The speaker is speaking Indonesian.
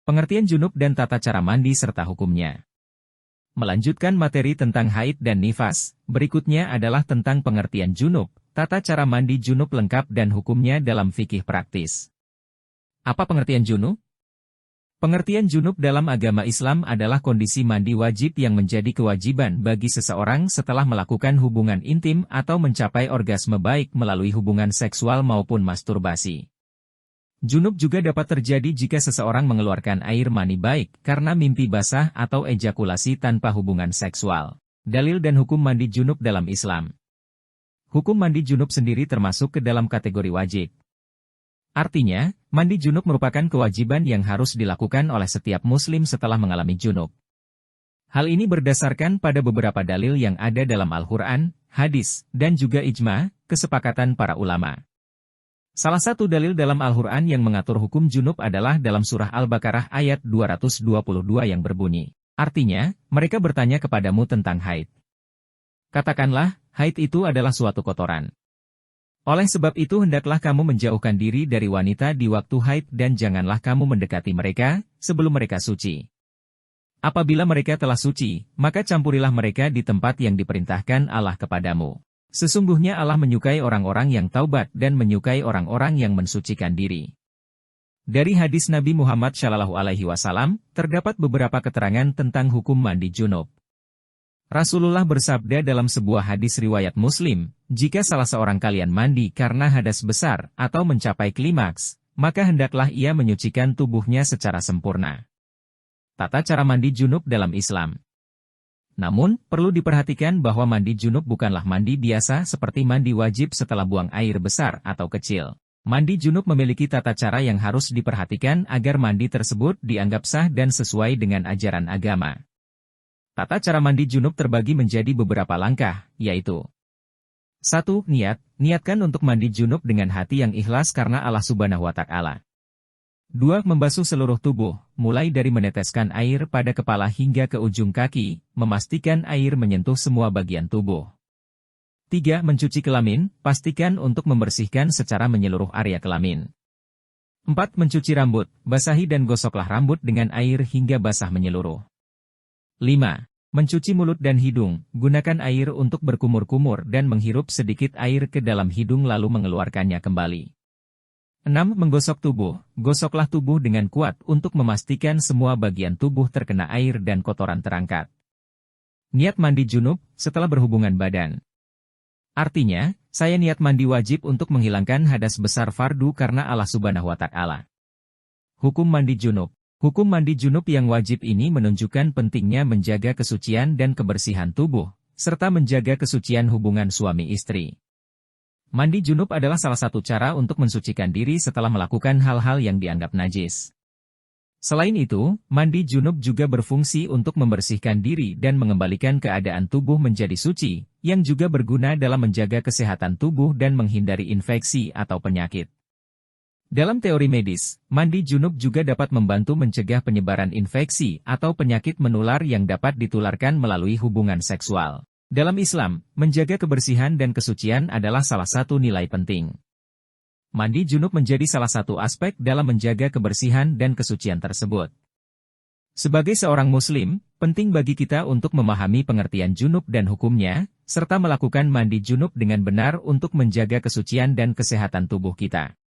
Pengertian junub dan tata cara mandi serta hukumnya. Melanjutkan materi tentang haid dan nifas, berikutnya adalah tentang pengertian junub, tata cara mandi junub lengkap dan hukumnya dalam fikih praktis. Apa pengertian junub? Pengertian junub dalam agama Islam adalah kondisi mandi wajib yang menjadi kewajiban bagi seseorang setelah melakukan hubungan intim atau mencapai orgasme baik melalui hubungan seksual maupun masturbasi. Junub juga dapat terjadi jika seseorang mengeluarkan air mani baik karena mimpi basah atau ejakulasi tanpa hubungan seksual. Dalil dan hukum mandi junub dalam Islam. Hukum mandi junub sendiri termasuk ke dalam kategori wajib. Artinya, mandi junub merupakan kewajiban yang harus dilakukan oleh setiap muslim setelah mengalami junub. Hal ini berdasarkan pada beberapa dalil yang ada dalam Al-Quran, hadis, dan juga ijma, kesepakatan para ulama. Salah satu dalil dalam Al-Quran yang mengatur hukum junub adalah dalam surah Al-Baqarah ayat 222 yang berbunyi. Artinya, mereka bertanya kepadamu tentang haid. Katakanlah, haid itu adalah suatu kotoran. Oleh sebab itu hendaklah kamu menjauhkan diri dari wanita di waktu haid dan janganlah kamu mendekati mereka, sebelum mereka suci. Apabila mereka telah suci, maka campurilah mereka di tempat yang diperintahkan Allah kepadamu. Sesungguhnya Allah menyukai orang-orang yang taubat dan menyukai orang-orang yang mensucikan diri. Dari hadis Nabi Muhammad SAW, terdapat beberapa keterangan tentang hukum mandi junub. Rasulullah bersabda dalam sebuah hadis riwayat Muslim, jika salah seorang kalian mandi karena hadas besar atau mencapai klimaks, maka hendaklah ia menyucikan tubuhnya secara sempurna. Tata cara mandi junub dalam Islam. Namun, perlu diperhatikan bahwa mandi junub bukanlah mandi biasa seperti mandi wajib setelah buang air besar atau kecil. Mandi junub memiliki tata cara yang harus diperhatikan agar mandi tersebut dianggap sah dan sesuai dengan ajaran agama. Tata cara mandi junub terbagi menjadi beberapa langkah, yaitu 1. Niat. Niatkan untuk mandi junub dengan hati yang ikhlas karena Allah Subhanahu wa Ta'ala. 2. Membasuh seluruh tubuh, mulai dari meneteskan air pada kepala hingga ke ujung kaki, memastikan air menyentuh semua bagian tubuh. 3. Mencuci kelamin, pastikan untuk membersihkan secara menyeluruh area kelamin. 4. Mencuci rambut, basahi dan gosoklah rambut dengan air hingga basah menyeluruh. 5. Mencuci mulut dan hidung, gunakan air untuk berkumur-kumur dan menghirup sedikit air ke dalam hidung lalu mengeluarkannya kembali. 6. Menggosok tubuh, gosoklah tubuh dengan kuat untuk memastikan semua bagian tubuh terkena air dan kotoran terangkat. Niat mandi junub, setelah berhubungan badan. Artinya, saya niat mandi wajib untuk menghilangkan hadas besar fardu karena Allah Subhanahu wa Ta'ala. Hukum mandi junub. Hukum mandi junub yang wajib ini menunjukkan pentingnya menjaga kesucian dan kebersihan tubuh, serta menjaga kesucian hubungan suami istri. Mandi junub adalah salah satu cara untuk mensucikan diri setelah melakukan hal-hal yang dianggap najis. Selain itu, mandi junub juga berfungsi untuk membersihkan diri dan mengembalikan keadaan tubuh menjadi suci, yang juga berguna dalam menjaga kesehatan tubuh dan menghindari infeksi atau penyakit. Dalam teori medis, mandi junub juga dapat membantu mencegah penyebaran infeksi atau penyakit menular yang dapat ditularkan melalui hubungan seksual. Dalam Islam, menjaga kebersihan dan kesucian adalah salah satu nilai penting. Mandi junub menjadi salah satu aspek dalam menjaga kebersihan dan kesucian tersebut. Sebagai seorang muslim, penting bagi kita untuk memahami pengertian junub dan hukumnya, serta melakukan mandi junub dengan benar untuk menjaga kesucian dan kesehatan tubuh kita.